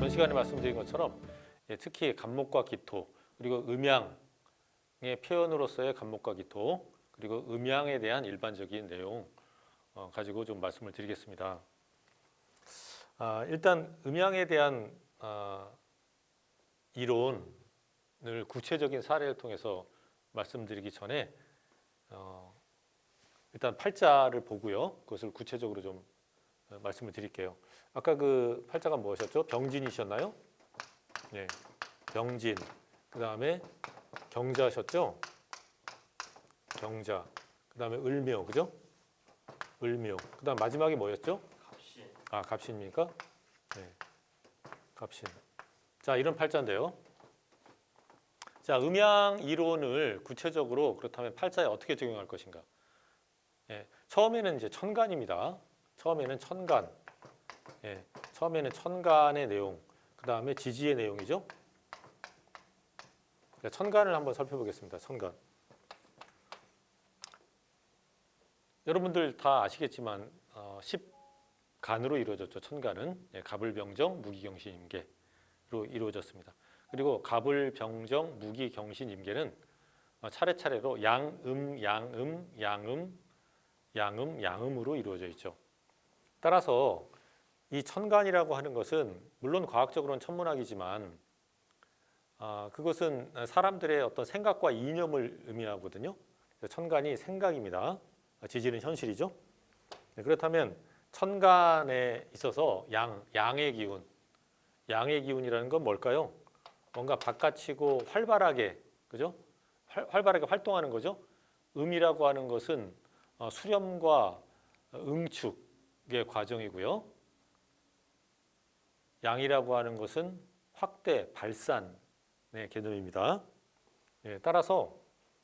전 시간에 말씀드린 것처럼 특히 간목과 기토 그리고 음양의 표현으로서의 간목과 기토 그리고 음양에 대한 일반적인 내용 가지고 좀 말씀을 드리겠습니다. 일단 음양에 대한 이론을 구체적인 사례를 통해서 말씀드리기 전에 일단 팔자를 보고요. 그것을 구체적으로 좀 말씀을 드릴게요. 아까 그 팔자가 무엇이었죠? 병진이셨나요? 네, 병진. 그 다음에 경자셨죠? 경자. 그 다음에 을묘, 그죠? 을묘. 그 다음 마지막이 뭐였죠? 갑신. 갑신입니까? 네, 갑신. 자, 이런 팔자인데요. 자, 음양 이론을 구체적으로 그렇다면 팔자에 어떻게 적용할 것인가? 처음에는 이제 천간입니다. 처음에는 천간. 처음에는 천간의 내용, 그 다음에 지지의 내용이죠. 천간을 한번 살펴보겠습니다. 천간. 여러분들 다 아시겠지만 10간으로 이루어졌죠. 천간은 갑을병정, 무기경신임계로 이루어졌습니다. 그리고 갑을병정, 무기경신임계는 차례차례로 양음, 양음, 양음, 양음, 양음으로 이루어져 있죠. 따라서 이 천간이라고 하는 것은 물론 과학적으로는 천문학이지만 그것은 사람들의 어떤 생각과 이념을 의미하거든요. 천간이 생각입니다. 지지는 현실이죠. 그렇다면 천간에 있어서 양의 기운, 양의 기운이라는 건 뭘까요? 뭔가 바깥이고 활발하게, 그죠? 활발하게 활동하는 거죠. 음이라고 하는 것은 수렴과 응축의 과정이고요. 양이라고 하는 것은 확대, 발산의 개념입니다. 따라서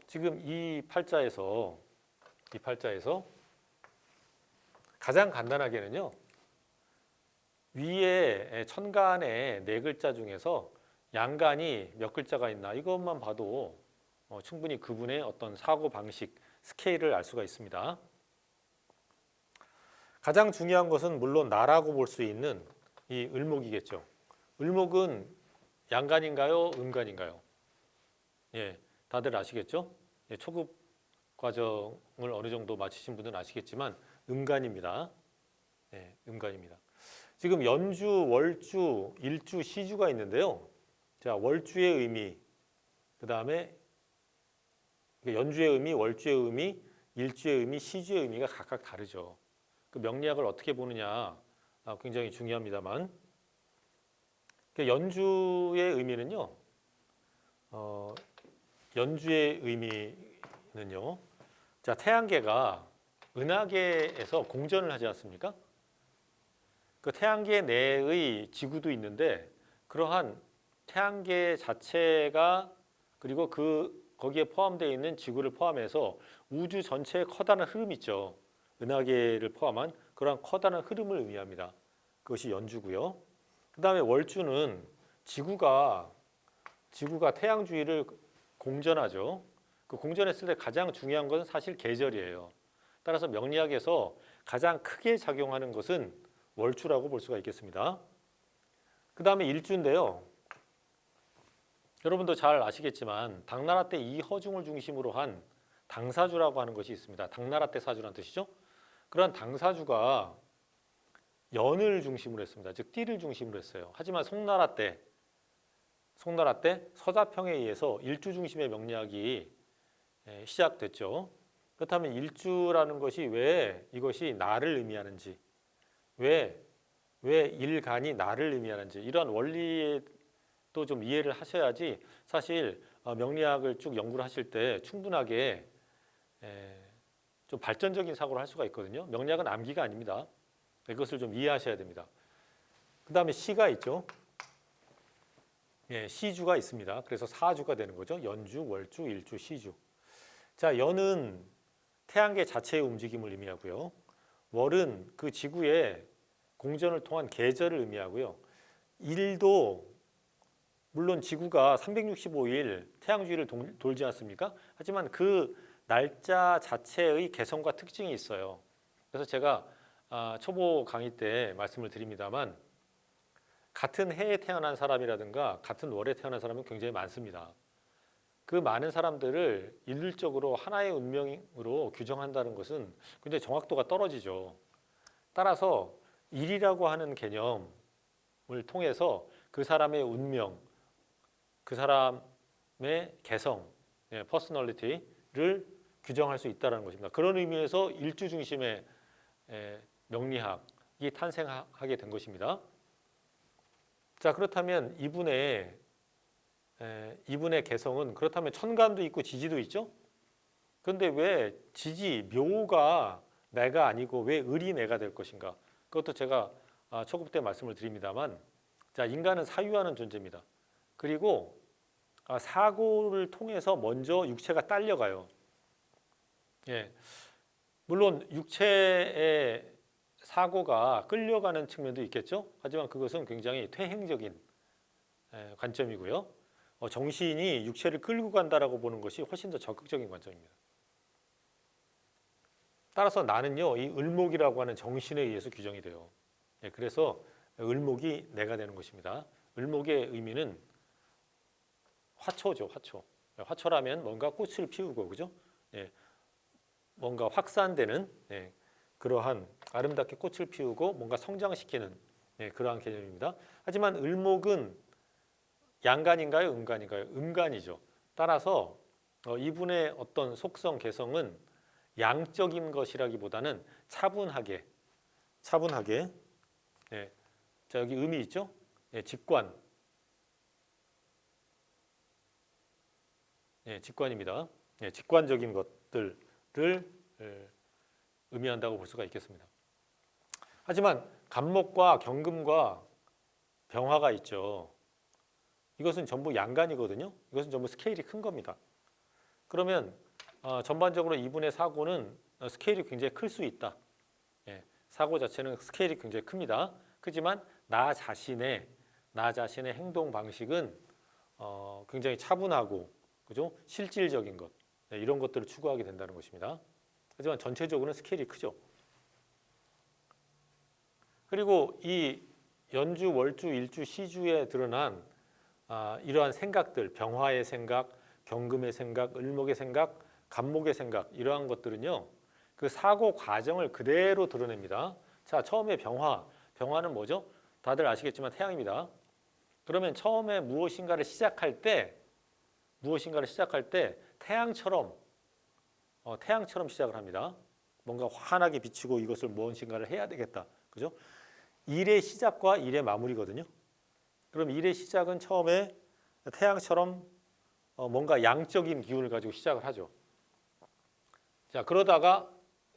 지금 이 팔자에서 가장 간단하게는요. 위에 천간의 4글자 중에서 양간이 몇 글자가 있나 이것만 봐도 충분히 그분의 어떤 사고 방식, 스케일을 알 수가 있습니다. 가장 중요한 것은 물론 나라고 볼 수 있는 이 을목이겠죠. 을목은 양간인가요? 음간인가요? 다들 아시겠죠? 초급 과정을 어느 정도 마치신 분들은 아시겠지만 음간입니다. 음간입니다. 지금 연주, 월주, 일주, 시주가 있는데요. 자, 월주의 의미, 그 다음에 연주의 의미, 월주의 의미, 일주의 의미, 시주의 의미가 각각 다르죠. 그 명리학을 어떻게 보느냐 굉장히 중요합니다만 연주의 의미는요. 연주의 의미는요. 자, 태양계가 은하계에서 공전을 하지 않습니까? 그 태양계 내의 지구도 있는데 그러한 태양계 자체가 그리고 거기에 포함되어 있는 지구를 포함해서 우주 전체의 커다란 흐름이 있죠. 은하계를 포함한 그러한 커다란 흐름을 의미합니다. 그것이 연주고요. 그 다음에 월주는 지구가 태양 주위를 공전하죠. 그 공전했을 때 가장 중요한 것은 사실 계절이에요. 따라서 명리학에서 가장 크게 작용하는 것은 월주라고 볼 수가 있겠습니다. 그 다음에 일주인데요. 여러분도 잘 아시겠지만 당나라 때 이허중을 중심으로 한 당사주라고 하는 것이 있습니다. 당나라 때 사주란 뜻이죠. 그런 당사주가 연을 중심으로 했습니다. 즉 띠를 중심으로 했어요. 하지만 송나라 때 서자평에 의해서 일주 중심의 명리학이 시작됐죠. 그렇다면 일주라는 것이 왜 이것이 나를 의미하는지, 왜 일간이 나를 의미하는지 이런 원리도 좀 이해를 하셔야지 사실 명리학을 쭉 연구를 하실 때 충분하게 좀 발전적인 사고를 할 수가 있거든요. 명리학은 암기가 아닙니다. 이것을 좀 이해하셔야 됩니다. 그 다음에 시가 있죠. 시주가 있습니다. 그래서 사주가 되는 거죠. 연주, 월주, 일주, 시주. 자, 연은 태양계 자체의 움직임을 의미하고요. 월은 그 지구의 공전을 통한 계절을 의미하고요. 일도 물론 지구가 365일 태양 주위를 돌지 않습니까? 하지만 그 날짜 자체의 개성과 특징이 있어요. 그래서 제가 초보 강의 때 말씀을 드립니다만 같은 해에 태어난 사람이라든가 같은 월에 태어난 사람은 굉장히 많습니다. 그 많은 사람들을 일률적으로 하나의 운명으로 규정한다는 것은 굉장히 정확도가 떨어지죠. 따라서 일이라고 하는 개념을 통해서 그 사람의 운명, 그 사람의 개성, 퍼스널리티를 규정할 수 있다는 것입니다. 그런 의미에서 일주 중심의 명리학이 탄생하게 된 것입니다. 자, 그렇다면 이분의 개성은 그렇다면 천간도 있고 지지도 있죠? 그런데 왜 지지, 묘가 내가 아니고 왜 을이 내가 될 것인가? 그것도 제가 초급 때 말씀을 드립니다만, 자, 인간은 사유하는 존재입니다. 그리고 사고를 통해서 먼저 육체가 딸려가요. 예, 물론 육체의 사고가 끌려가는 측면도 있겠죠. 하지만 그것은 굉장히 퇴행적인 관점이고요. 정신이 육체를 끌고 간다라고 보는 것이 훨씬 더 적극적인 관점입니다. 따라서 나는요, 이 을목이라고 하는 정신에 의해서 규정이 돼요. 예, 그래서 을목이 내가 되는 것입니다. 을목의 의미는 화초죠, 화초. 화초라면 뭔가 꽃을 피우고, 그죠? 예, 뭔가 확산되는 그러한 아름답게 꽃을 피우고 뭔가 성장시키는 그러한 개념입니다. 하지만 을목은 양간인가요, 음간인가요? 음간이죠. 따라서 이분의 어떤 속성, 개성은 양적인 것이라기보다는 차분하게. 자, 여기 음이 있죠? 직관. 직관입니다. 직관적인 것들을 의미한다고 볼 수가 있겠습니다. 하지만 간목과 경금과 병화가 있죠. 이것은 전부 양간이거든요. 이것은 전부 스케일이 큰 겁니다. 그러면 전반적으로 이분의 사고는 스케일이 굉장히 클 수 있다. 사고 자체는 스케일이 굉장히 큽니다. 크지만 나 자신의 행동 방식은 굉장히 차분하고, 그죠? 실질적인 것, 이런 것들을 추구하게 된다는 것입니다. 하지만 전체적으로는 스케일이 크죠. 그리고 이 연주, 월주, 일주, 시주에 드러난 이러한 생각들, 병화의 생각, 경금의 생각, 을목의 생각, 간목의 생각, 이러한 것들은요, 그 사고 과정을 그대로 드러냅니다. 자, 처음에 병화는 뭐죠? 다들 아시겠지만 태양입니다. 그러면 처음에 무엇인가를 시작할 때 태양처럼 시작을 합니다. 뭔가 환하게 비치고 이것을 무엇인가를 해야 되겠다. 그죠? 일의 시작과 일의 마무리거든요. 그럼 일의 시작은 처음에 태양처럼 뭔가 양적인 기운을 가지고 시작을 하죠. 자, 그러다가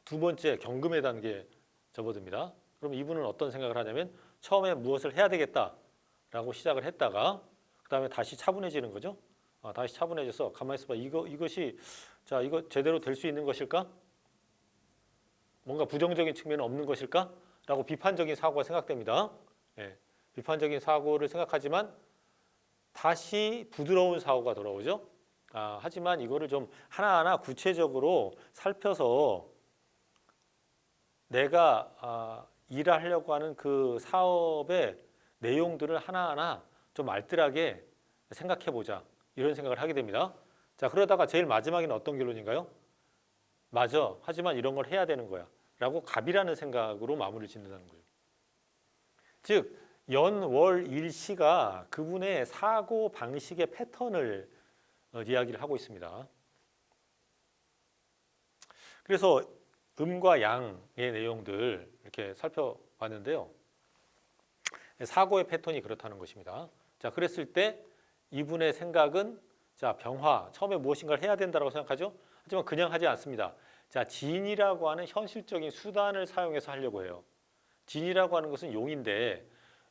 두 번째 경금의 단계에 접어듭니다. 그럼 이분은 어떤 생각을 하냐면 처음에 무엇을 해야 되겠다라고 시작을 했다가 그 다음에 다시 차분해지는 거죠. 다시 차분해져서 가만히 있어봐. 이것이 자, 이거 제대로 될 수 있는 것일까? 뭔가 부정적인 측면은 없는 것일까? 라고 비판적인 사고가 생각됩니다. 비판적인 사고를 생각하지만 다시 부드러운 사고가 돌아오죠. 하지만 이거를 좀 하나하나 구체적으로 살펴서 내가 일하려고 하는 그 사업의 내용들을 하나하나 좀 알뜰하게 생각해 보자, 이런 생각을 하게 됩니다. 자, 그러다가 제일 마지막에는 어떤 결론인가요? 맞아, 하지만 이런 걸 해야 되는 거야 라고 갑이라는 생각으로 마무리를 짓는다는 거예요. 즉 연, 월, 일, 시가 그분의 사고 방식의 패턴을 이야기를 하고 있습니다. 그래서 음과 양의 내용들 이렇게 살펴봤는데요. 사고의 패턴이 그렇다는 것입니다. 자, 그랬을 때 이분의 생각은 자, 병화, 처음에 무엇인가를 해야 된다고 생각하죠. 하지만 그냥 하지 않습니다. 자, 진이라고 하는 현실적인 수단을 사용해서 하려고 해요. 진이라고 하는 것은 용인데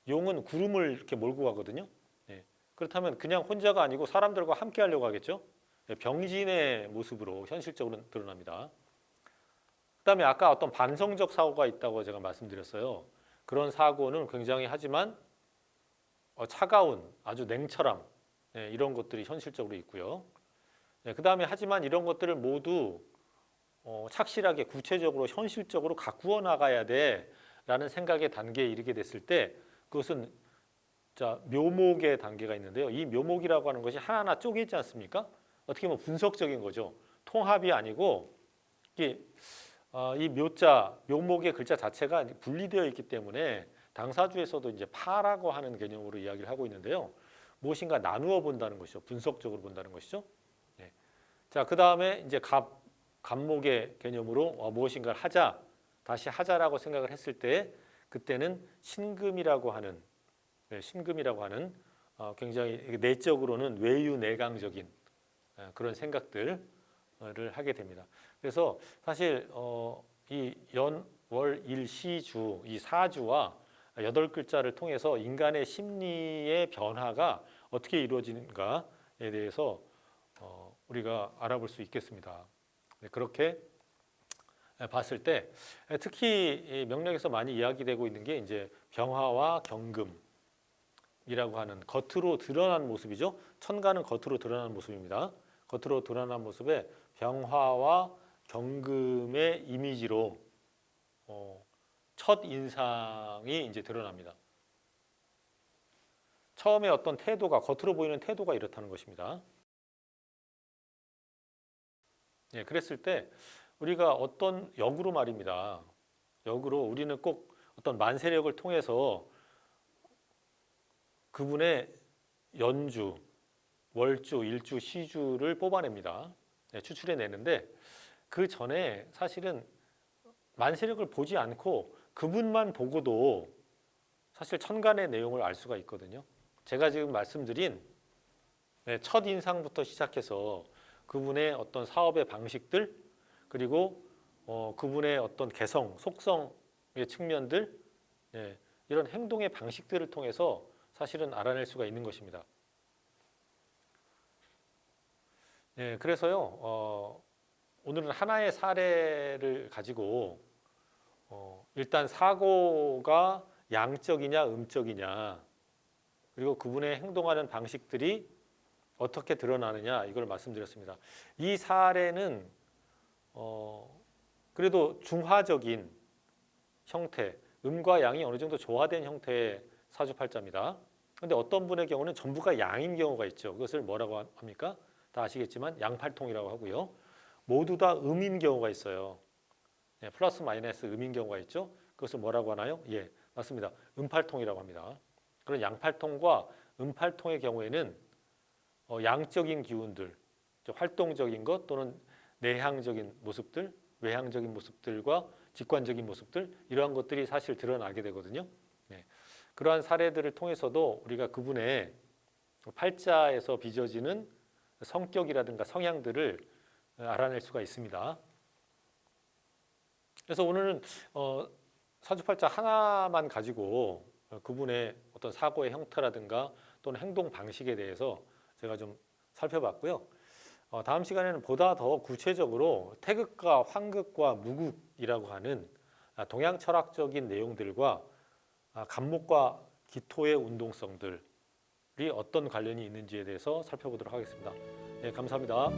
용은 구름을 이렇게 몰고 가거든요. 그렇다면 그냥 혼자가 아니고 사람들과 함께 하려고 하겠죠. 병진의 모습으로 현실적으로 드러납니다. 그다음에 아까 어떤 반성적 사고가 있다고 제가 말씀드렸어요. 그런 사고는 굉장히 하지만 차가운 아주 냉철함, 이런 것들이 현실적으로 있고요. 그다음에 하지만 이런 것들을 모두 착실하게 구체적으로 현실적으로 가꾸어 나가야 돼라는 생각의 단계에 이르게 됐을 때 그것은 자, 묘목의 단계가 있는데요. 이 묘목이라고 하는 것이 하나하나 쪼개 있지 않습니까? 어떻게 보면 분석적인 거죠. 통합이 아니고 이게 이 묘자, 묘목의 글자 자체가 분리되어 있기 때문에 당사주에서도 이제 파라고 하는 개념으로 이야기를 하고 있는데요. 무엇인가 나누어 본다는 것이죠. 분석적으로 본다는 것이죠. 예. 자, 그 다음에 이제 갑목의 개념으로 무엇인가를 하자, 다시 하자라고 생각을 했을 때 그때는 신금이라고 하는 굉장히 내적으로는 외유내강적인 그런 생각들을 하게 됩니다. 그래서 사실 이 연, 월, 일, 시, 주, 이 사주와 8글자를 통해서 인간의 심리의 변화가 어떻게 이루어지는가에 대해서 우리가 알아볼 수 있겠습니다. 그렇게 봤을 때 특히 명리학에서 많이 이야기되고 있는 게 이제 병화와 경금이라고 하는 겉으로 드러난 모습이죠. 천간은 겉으로 드러난 모습입니다. 겉으로 드러난 모습에 병화와 경금의 이미지로 첫 인상이 이제 드러납니다. 처음에 어떤 태도가 겉으로 보이는 태도가 이렇다는 것입니다. 예, 그랬을 때 우리가 어떤 역으로 말입니다. 역으로 우리는 꼭 어떤 만세력을 통해서 그분의 연주, 월주, 일주, 시주를 뽑아냅니다. 네, 추출해내는데 그 전에 사실은 만세력을 보지 않고 그분만 보고도 사실 천간의 내용을 알 수가 있거든요. 제가 지금 말씀드린 첫 인상부터 시작해서 그분의 어떤 사업의 방식들 그리고 그분의 어떤 개성, 속성의 측면들 이런 행동의 방식들을 통해서 사실은 알아낼 수가 있는 것입니다. 그래서요 오늘은 하나의 사례를 가지고 일단 사고가 양적이냐 음적이냐 그리고 그분의 행동하는 방식들이 어떻게 드러나느냐 이걸 말씀드렸습니다. 이 사례는 그래도 중화적인 형태, 음과 양이 어느 정도 조화된 형태의 사주팔자입니다. 그런데 어떤 분의 경우는 전부가 양인 경우가 있죠. 그것을 뭐라고 합니까? 다 아시겠지만 양팔통이라고 하고요. 모두 다 음인 경우가 있어요. 플러스 마이너스 음인 경우가 있죠. 그것을 뭐라고 하나요? 예, 맞습니다. 음팔통이라고 합니다. 그런 양팔통과 음팔통의 경우에는 양적인 기운들, 활동적인 것 또는 내향적인 모습들, 외향적인 모습들과 직관적인 모습들 이러한 것들이 사실 드러나게 되거든요. 그러한 사례들을 통해서도 우리가 그분의 팔자에서 빚어지는 성격이라든가 성향들을 알아낼 수가 있습니다. 그래서 오늘은 사주팔자 하나만 가지고 그분의 어떤 사고의 형태라든가 또는 행동 방식에 대해서 제가 좀 살펴봤고요. 다음 시간에는 보다 더 구체적으로 태극과 환극과 무극이라고 하는 동양 철학적인 내용들과 간목과 기토의 운동성들이 어떤 관련이 있는지에 대해서 살펴보도록 하겠습니다. 네, 감사합니다.